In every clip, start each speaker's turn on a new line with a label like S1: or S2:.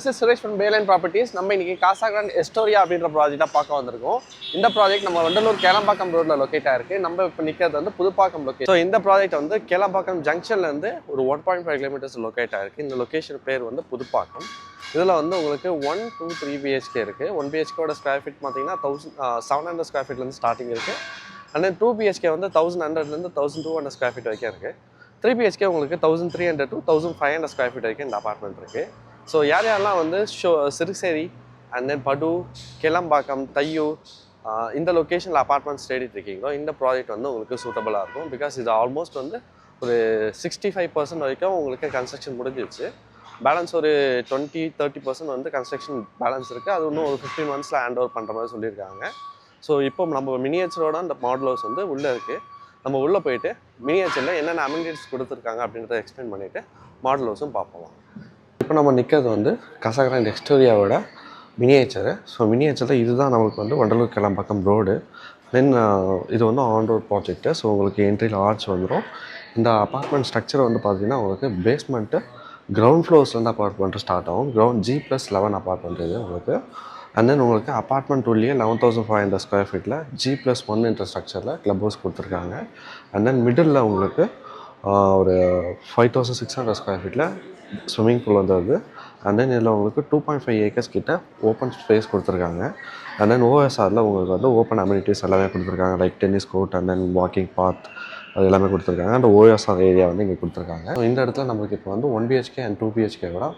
S1: This is Suresh from Bayline Properties. நம்ம இன்னைக்கு காசா grand எஸ்டோரியா அப்படின்ற ப்ராஜெக்டா பார்க்க வந்திருக்கோம். இந்த ப்ராஜெக்ட் நம்ம வண்டலூர் கேளம்பாக்கம் ரோட்ல லொகேட் ஆயிருக்கு. நம்ம இப்போ நிக்கிறது வந்து புதுப்பாக்கம் லொகேஷன். ஸோ இந்த ப்ராஜெக்ட் வந்து கேளம்பாக்கம் ஜங்ஷன்ல இருந்து ஒரு 1.5 கிலோமீட்டர்ஸ் லொகேட் ஆயிருக்கு. இந்த லொகேஷன் பேர் வந்து புதுப்பாக்கம். இதில் வந்து உங்களுக்கு 1, 2, 3 BHK இருக்குது. 1 BHKோட ஸ்கொயர் ஃபீட் பார்த்தீங்கன்னா 700 ஸ்கொயர் ஃபீட்லேருந்து ஸ்டார்டிங் இருக்குது. அண்ட் தென் 2 BHK வந்து 1100லேருந்து 1200 ஸ்கொயர் ஃபீட் வரைக்கும் இருக்குது. 3 BHK உங்களுக்கு 1300 to 1500 ஸ்கொயர் ஃபீட் வரைக்கும் இந்த அபார்ட்மெண்ட் இருக்குது. ஸோ யாரெல்லாம் வந்து சிறுசேரி அண்ட் தென் படு, கேளம்பாக்கம், தையூர் இந்த லொக்கேஷனில் அப்பார்ட்மெண்ட்ஸ் தேடிட்டு இருக்கீங்களோ இந்த ப்ராஜெக்ட் வந்து உங்களுக்கு சூட்டபுளாக இருக்கும். பிகாஸ் இது ஆல்மோஸ்ட் வந்து ஒரு 65% வரைக்கும் உங்களுக்கு கன்ஸ்ட்ரக்ஷன் முடிஞ்சிருச்சு. பேலன்ஸ் ஒரு 20-30% வந்து கன்ஸ்ட்ரக்ஷன் பேலன்ஸ் இருக்குது. அது இன்னும் ஒரு 15 months ஹேண்ட் ஓவர் பண்ணுற மாதிரி சொல்லியிருக்காங்க. ஸோ இப்போ நம்ம மினியேச்சரோட அந்த மாடல் ஹவுஸ் வந்து உள்ளே இருக்குது. நம்ம உள்ளே போயிட்டு மினியேச்சரில் என்னென்ன அமெனிட்டிஸ் கொடுத்துருக்காங்க அப்படின்றத எக்ஸ்பிளைன் பண்ணிவிட்டு மாடல் ஹவுஸும் பார்ப்போம். இப்போ நம்ம நிற்கிறது வந்து காசா கிராண்ட் எஸ்டோரியாவோட மினியேச்சரு. ஸோ மினியேச்சரில் இதுதான் நம்மளுக்கு வந்து வண்டலூர் கேளம்பாக்கம் ரோடு. தென் இது வந்து ஆன் ரோட் ப்ராஜெக்ட்டு. ஸோ உங்களுக்கு என்ட்ரியில் ஆர்ச் வந்துடும். இந்த அப்பார்ட்மெண்ட் ஸ்ட்ரக்சர் வந்து பார்த்திங்கன்னா உங்களுக்கு பேஸ்மெண்ட்டு கிரவுண்ட் ஃப்ளோர்ஸ்லேருந்து அப்பார்ட்மெண்ட்டு ஸ்டார்ட் ஆகும். G+11 அப்பார்ட்மெண்ட் இது உங்களுக்கு. அண்ட் தென் உங்களுக்கு அப்பார்ட்மெண்ட் உள்ளே 11,500 ஸ்கொயர் ஃபீட்டில் G+1 என்ற ஸ்ட்ரக்சரில் கிளப் ஹவுஸ் கொடுத்துருக்காங்க. அண்ட் தென் மிடில் உங்களுக்கு ஒரு 5,600 ஸ்கொயர் ஃபீட்டில் ஸ்விம்மிங் பூல் வந்துடுது. அண்ட் தென் இதில் உங்களுக்கு 2.5 acres கிட்ட ஓப்பன் ஸ்பேஸ் கொடுத்துருக்காங்க. அண்ட் தென் OSRல உங்களுக்கு வந்து ஓப்பன் அம்யூனிட்டிஸ் எல்லாமே கொடுத்துருக்காங்க. Like tennis court and then walking path அது எல்லாமே கொடுத்துருக்காங்க. அந்த OSR ஏரியா வந்து இங்கே கொடுத்துருக்காங்க. ஸோ இந்த இடத்துல நம்மளுக்கு இப்போ வந்து 1 BHK அண்ட் 2 BHK விட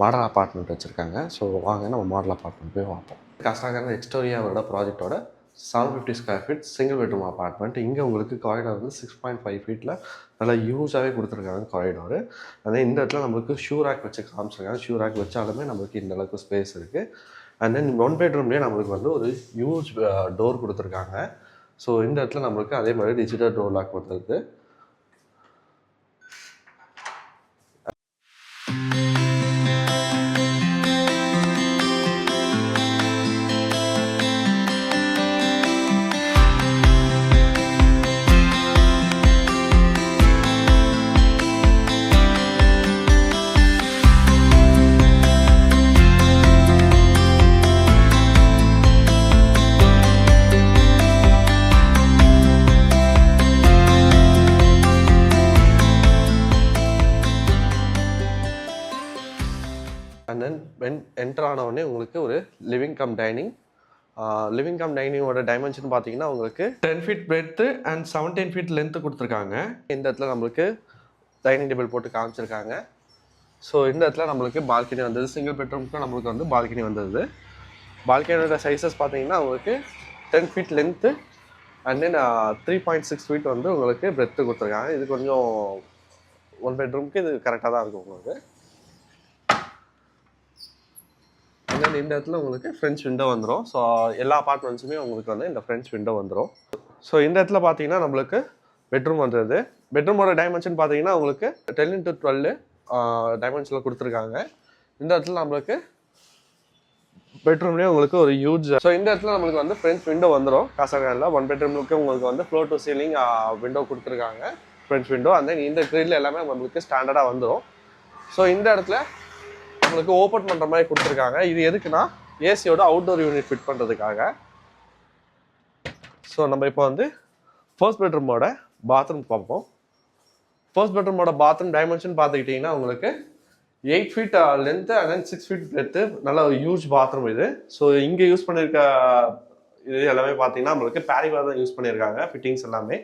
S1: மாடல் அப்பார்ட்மெண்ட் வச்சுருக்காங்க. ஸோ வாங்க நம்ம மாடல் அப்பார்ட்மெண்ட் போய் பார்ப்போம். காசா கிராண்ட் எஸ்டோரியாவோட ப்ராஜெக்டோட 750 square feet single bedroom apartment. இங்கே உங்களுக்கு காரிடார் வந்து 6.5 ஃபீட்டில் நல்லா யூஸாகவே கொடுத்துருக்காங்க காரிடாரு. அதே இந்த இடத்துல நம்மளுக்கு ஷூ ரேக் வச்சு காமிச்சிருக்காங்க. ஷூ ரேக் வச்சாலுமே நம்மளுக்கு இந்த அளவுக்கு ஸ்பேஸ் இருக்குது. அண்ட் தென் 1 பெட்ரூம்லேயே நம்மளுக்கு வந்து ஒரு ஹியூஜ் டோர் கொடுத்துருக்காங்க. ஸோ இந்த இடத்துல நம்மளுக்கு அதே மாதிரி டிஜிட்டல் டோர் லாக் வந்துருக்கு. அண்ட் தென் என்டர் ஆனவுடனே உங்களுக்கு ஒரு லிவிங் கம் டைனிங்கோட டைமென்ஷன் பார்த்தீங்கன்னா உங்களுக்கு 10 feet breadth and 17 feet length கொடுத்துருக்காங்க. இந்த இடத்துல நம்மளுக்கு டைனிங் டேபிள் போட்டு காமிச்சிருக்காங்க. ஸோ இந்த இடத்துல நம்மளுக்கு பால்கனி வந்தது. சிங்கிள் பெட்ரூமுக்கு நம்மளுக்கு வந்து பால்கனி வந்தது. பால்கனியோட சைஸஸ் பார்த்தீங்கன்னா உங்களுக்கு 10 feet length and then 3.6 feet வந்து உங்களுக்கு பிரெத்து கொடுத்துருக்காங்க. இது கொஞ்சம் 1 bedroomக்கு இது கரெக்டாக தான் இருக்கும் உங்களுக்கு. இந்த இடத்துல உங்களுக்கு ஃப்ரெஞ்ச் விண்டோ வந்துடும். ஸோ எல்லா அப்பார்ட்மெண்ட்ஸுமே உங்களுக்கு வந்து இந்த ஃப்ரெஞ்ச் விண்டோ வந்துடும். ஸோ இந்த இடத்துல பார்த்தீங்கன்னா நம்மளுக்கு பெட்ரூம் வந்துடுது. பெட்ரூமோட டைமென்ஷன் பார்த்தீங்கன்னா உங்களுக்கு 10x12 டைமென்ஷனில் கொடுத்துருக்காங்க. இந்த இடத்துல நம்மளுக்கு பெட்ரூம்லேயே உங்களுக்கு ஒரு ஹியூஜ். ஸோ இந்த இடத்துல நம்மளுக்கு வந்து ஃப்ரெஞ்ச் விண்டோ வந்துடும். காசா கிராண்டில் 1 bedroomக்கு உங்களுக்கு வந்து ஃப்ளோர் டு சீலிங் விண்டோ கொடுத்துருக்காங்க. ஃப்ரெஞ்ச் விண்டோ அண்ட் தென் இந்த கிரில் எல்லாமே நம்மளுக்கு ஸ்டாண்டர்டாக வந்துடும். ஸோ இந்த இடத்துல நம்மளுக்கு ஓப்பன் பண்ணுற மாதிரி கொடுத்துருக்காங்க. இது எதுக்குன்னா ஏசியோட அவுட்டோர் யூனிட் ஃபிட் பண்ணுறதுக்காக. ஸோ நம்ம இப்போ வந்து ஃபர்ஸ்ட் பெட்ரூமோட பாத்ரூம் பார்ப்போம். ஃபர்ஸ்ட் பெட்ரூமோட பாத்ரூம் டைமென்ஷன் பார்த்துக்கிட்டிங்கன்னா உங்களுக்கு 8 feet length and then 6 feet breadth. நல்ல ஒரு ஹியூஜ் பாத்ரூம் இது. ஸோ இங்கே யூஸ் பண்ணியிருக்க இது எல்லாமே பார்த்தீங்கன்னா நம்மளுக்கு பேரிவா தான் யூஸ் பண்ணியிருக்காங்க ஃபிட்டிங்ஸ் எல்லாமே.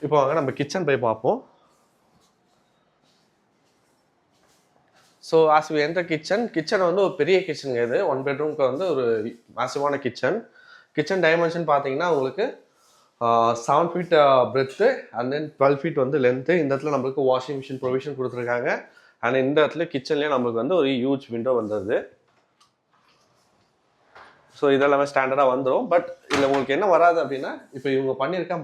S1: இப்போ வாங்க நம்ம கிச்சன் போய் பார்ப்போம். So as we enter kitchen வந்து ஒரு பெரிய கிச்சனுங்க. இது 1 bedroomக்கு வந்து ஒரு மேசிவான கிச்சன் டைமென்ஷன் பார்த்தீங்கன்னா உங்களுக்கு 7 feet breadth and then 12 feet வந்து லென்த்து. இந்த இடத்துல நம்மளுக்கு வாஷிங் மிஷின் ப்ரொவிஷன் கொடுத்துருக்காங்க. அண்ட் இந்த இடத்துல கிச்சன்லேயே நம்மளுக்கு வந்து ஒரு ஹியூஜ் விண்டோ வந்துடுது. ஸோ இதெல்லாமே ஸ்டாண்டர்டாக வந்துடும். பட் இதில் உங்களுக்கு என்ன வராது அப்படின்னா இப்போ இவங்க பண்ணியிருக்க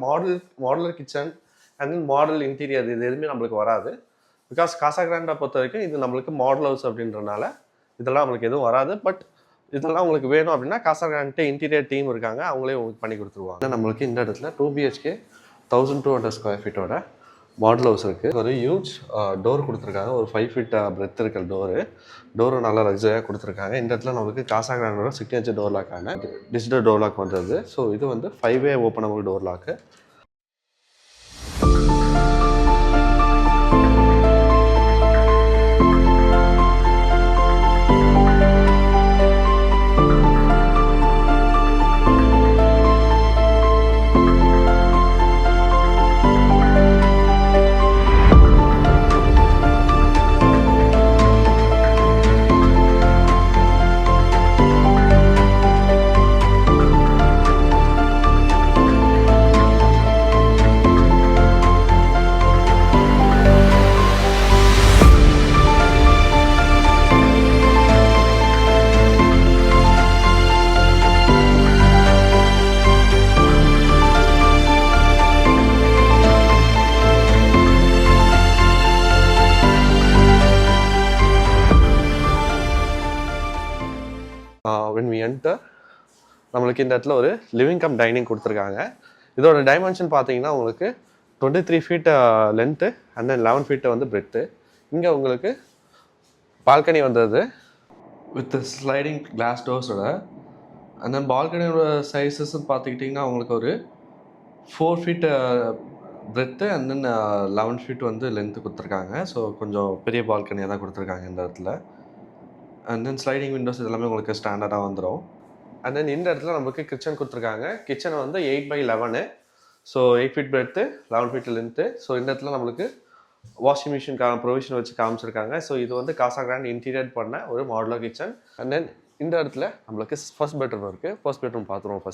S1: modular kitchen and then model interior இது எதுவுமே நம்மளுக்கு வராது. பிகாஸ் காசா கிராண்டை பொறுத்த வரைக்கும் இது நம்மளுக்கு மாடல் ஹவுஸ் அப்படின்றனால இதெல்லாம் நம்மளுக்கு எதுவும் வராது. பட் இதெல்லாம் உங்களுக்கு வேணும் அப்படின்னா காசா கிராண்ட் இன்டீரியர் டீம் இருக்காங்க, அவங்களே உங்களுக்கு பண்ணி கொடுத்துருவாங்க. நம்மளுக்கு இந்த இடத்துல 2 BHK 1200 ஸ்கொயர் ஃபீட்டோட மாடல் ஹவுஸ் இருக்குது. ஒரு ஹியூஜ் டோர் கொடுத்துருக்காங்க. ஒரு 5 feet பிரெத் இருக்கிற டோரு நல்லா லக்ஸரியாக கொடுத்துருக்காங்க. இந்த இடத்துல நம்மளுக்கு காசா கிராண்டோட சிக்னேச்சர் டோர் லாக்கான டிஜிட்டல் டோர் லாக் வந்தது. ஸோ இது வந்து 5-way openable door lock. when we enter நம்மளுக்கு இந்த இடத்துல ஒரு லிவிங் கம் டைனிங் கொடுத்துருக்காங்க. இதோட டைமென்ஷன் பார்த்தீங்கன்னா உங்களுக்கு 23 feet length and then 11 feet வந்து பிரெத்து. இங்கே உங்களுக்கு பால்கனி வந்தது வித் ஸ்லைடிங் கிளாஸ் டோர்ஸோட. அண்ட் தென் பால்கனியோட சைஸஸ்ன்னு பார்த்துக்கிட்டிங்கன்னா உங்களுக்கு ஒரு 4 feet breadth and then 11 feet வந்து லென்த்து கொடுத்துருக்காங்க. ஸோ கொஞ்சம் பெரிய பால்கனியாக தான் கொடுத்துருக்காங்க இந்த இடத்துல. அண்ட் தென் ஸ்லைடிங் விண்டோஸ் எல்லாமே உங்களுக்கு ஸ்டாண்டர்டாக வந்துடும். அண்ட் தென் இந்த இடத்துல நமக்கு கிச்சன் கொடுத்துருக்காங்க. கிச்சனை வந்து 8x11, so 8 feet breadth 11 feet length. So இந்த இடத்துல நம்மளுக்கு வாஷிங் மிஷினுக்கான ப்ரொவிஷன் வச்சு காமிச்சிருக்காங்க. ஸோ இது வந்து காசா கிராண்ட் இன்டீரியர் பண்ண ஒரு மாடுலர் கிச்சன். அண்ட் தென் இந்த இடத்துல நம்மளுக்கு ஃபர்ஸ்ட் பெட்ரூம் இருக்குது. ஃபர்ஸ்ட் பெட்ரூம் பார்த்துருவோம்.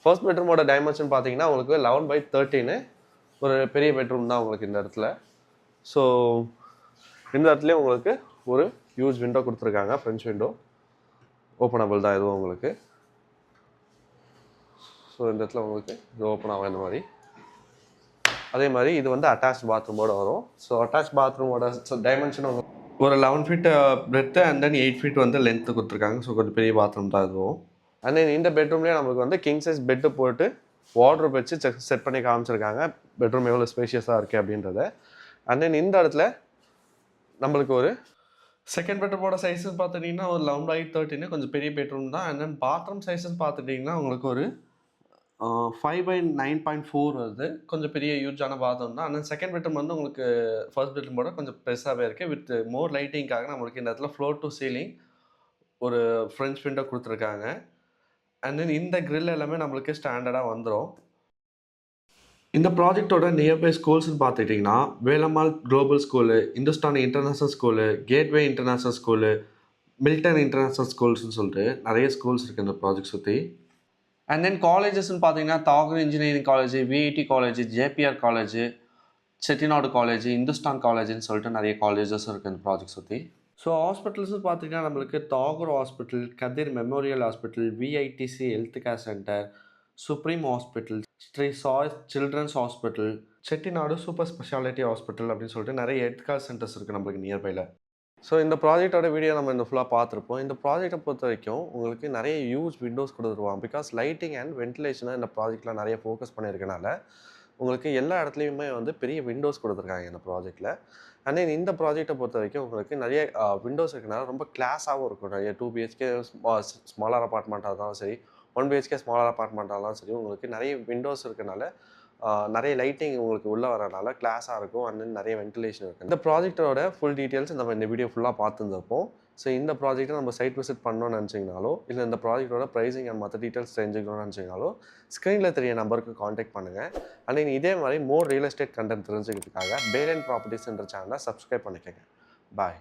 S1: ஃபர்ஸ்ட் பெட்ரூமோட டைமென்ஷன் பார்த்தீங்கன்னா உங்களுக்கு 11x13 ஒரு பெரிய பெட்ரூம் தான் உங்களுக்கு இந்த இடத்துல. ஸோ இந்த இடத்துலேயே உங்களுக்கு ஒரு ஹியூஜ் விண்டோ கொடுத்துருக்காங்க. ஃப்ரெஞ்ச் விண்டோ ஓப்பனபிள் தான் இதுவும் உங்களுக்கு. ஸோ இந்த இடத்துல உங்களுக்கு இது ஓப்பன் ஆகும் இந்த மாதிரி. அதே மாதிரி இது வந்து அட்டாச் பாத்ரூமோட வரும். ஸோ அட்டாச் பாத்ரூமோட டைமென்ஷன் ஒரு 11 feet breadth and then 8 feet வந்து லென்த்து கொடுத்துருக்காங்க. ஸோ கொஞ்சம் பெரிய பாத்ரூம் தான் இதுவும். அண்ட் தென் இந்த பெட்ரூம்லேயே நம்மளுக்கு வந்து கிங் சைஸ் பெட்டு போட்டு வார்ட்ரோப் வச்சு செட் பண்ணி காமிச்சிருக்காங்க. பெட்ரூம் எவ்வளோ ஸ்பேஷியஸாக இருக்குது அப்படின்றத. அண்ட் தென் இந்த இடத்துல நம்மளுக்கு ஒரு செகண்ட் பெட்ரூமோட சைஸஸ் பார்த்துட்டிங்கன்னா ஒரு 11x13 கொஞ்சம் பெரிய பெட்ரூம் தான். அண்ட் தென் பாத்ரூம் சைஸஸ் பார்த்துட்டிங்கன்னா உங்களுக்கு ஒரு 5x9.4 வருது. கொஞ்சம் பெரிய யூஜான பாத்ரூம் தான். அண்ட் தென் செகண்ட் பெட்ரூம் வந்து உங்களுக்கு ஃபர்ஸ்ட் பெட்ரூமோட கொஞ்சம் பெருசாகவே இருக்குது. வித் மோர் லைட்டிங்காக நம்மளுக்கு இந்த இடத்துல ஃப்ளோர் டு சீலிங் ஒரு ஃப்ரெஞ்ச் விண்டோ கொடுத்துருக்காங்க. அண்ட் தென் இந்த கிரில் எல்லாமே நம்மளுக்கு ஸ்டாண்டர்டாக வந்துடும். இந்த ப்ராஜெக்டோட நியர்பை ஸ்கூல்ஸ்ன்னு பார்த்துட்டிங்கன்னா Velammal global school, Hindustani international school, gateway international school, Milton international ஸ்கூல்ஸ்னு சொல்லிட்டு நிறைய ஸ்கூல்ஸ் இருக்குது இந்த ப்ராஜெக்ட் சுற்றி. அண்ட் தென் காலேஜஸ்ன்னு பார்த்தீங்கன்னா Tagore engineering college, VIT college, JBR college, Chettinad college, Hindustan காலேஜ்னு சொல்லிட்டு நிறைய காலேஜஸும் இருக்குது இந்த ப்ராஜெக்ட் சுற்றி. ஸோ ஹாஸ்பிட்டல்ஸ்னு பார்த்தீங்கன்னா நம்மளுக்கு Tagore hospital, Kathir memorial hospital, VIDC health care centre, supreme hospital, Sri Sai children's hospital, Chettinad super speciality hospital அப்படின்னு சொல்லிட்டு நிறைய ஹெல்த் கேர் சென்டர்ஸ் இருக்குது நம்மளுக்கு நியர்பையில். ஸோ இந்த ப்ராஜெக்டோட வீடியோ நம்ம இந்த ஃபுல்லாக பார்த்துருப்போம். இந்த ப்ராஜெக்டை பொறுத்த வரைக்கும் உங்களுக்கு நிறைய யூஸ் விண்டோஸ் கொடுத்துருவாங்க. பிகாஸ் லைட்டிங் அண்ட் வென்டிலேஷனை இந்த ப்ராஜெக்டில் நிறைய ஃபோக்கஸ் பண்ணியிருக்கனால உங்களுக்கு எல்லா இடத்துலையுமே வந்து பெரிய விண்டோஸ் கொடுத்துருக்காங்க இந்த ப்ராஜெக்டில். அண்ட் தென் இந்த ப்ராஜெக்டை பொறுத்த வரைக்கும் உங்களுக்கு நிறைய விண்டோஸ் இருக்கனால ரொம்ப கிளாஸாகவும் இருக்கும். நிறைய 2 BHK ஸ்மாலர் அப்பார்ட்மெண்ட்டாக இருந்தாலும் சரி, 1 BHK ஸ்மாலர் அப்பார்ட்மெண்ட்டாலும் சரி, உங்களுக்கு நிறைய விண்டோஸ் இருக்கனால நிறைய லைட்டிங் உங்களுக்கு உள்ளே வரனால கிளாஸாக இருக்கும். அண்ட் தென் நிறைய வென்டிலேஷன் இருக்குது. இந்த ப்ராஜெக்டோட ஃபுல் டீட்டெயில்ஸ் நம்ம இந்த வீடியோ ஃபுல்லாக பார்த்துருப்போம். ஸோ இந்த ப்ராஜெக்ட்டை நம்ம சைட் விசிட் பண்ணணும்னு நினச்சிங்கனாலோ, இல்லை இந்த ப்ராஜெக்டோட ப்ரைஸிங் அண்ட் மற்ற டீட்டெயில்ஸ் தெரிஞ்சுக்கணும்னு நினச்சிங்கனாலோ ஸ்க்ரீனில் தெரிய நம்பருக்கு காண்டாக்ட் பண்ணுங்கள். அண்ட் இதே மாதிரி மோர் ரியல் எஸ்டேட் கண்டென்ட் தெரிஞ்சுக்கிறதுக்காக பேலன் ப்ராப்பர்ட்டிஸ்ன்ற சேனலை சப்ஸ்கிரைப் பண்ணிக்கோங்க. பாய்.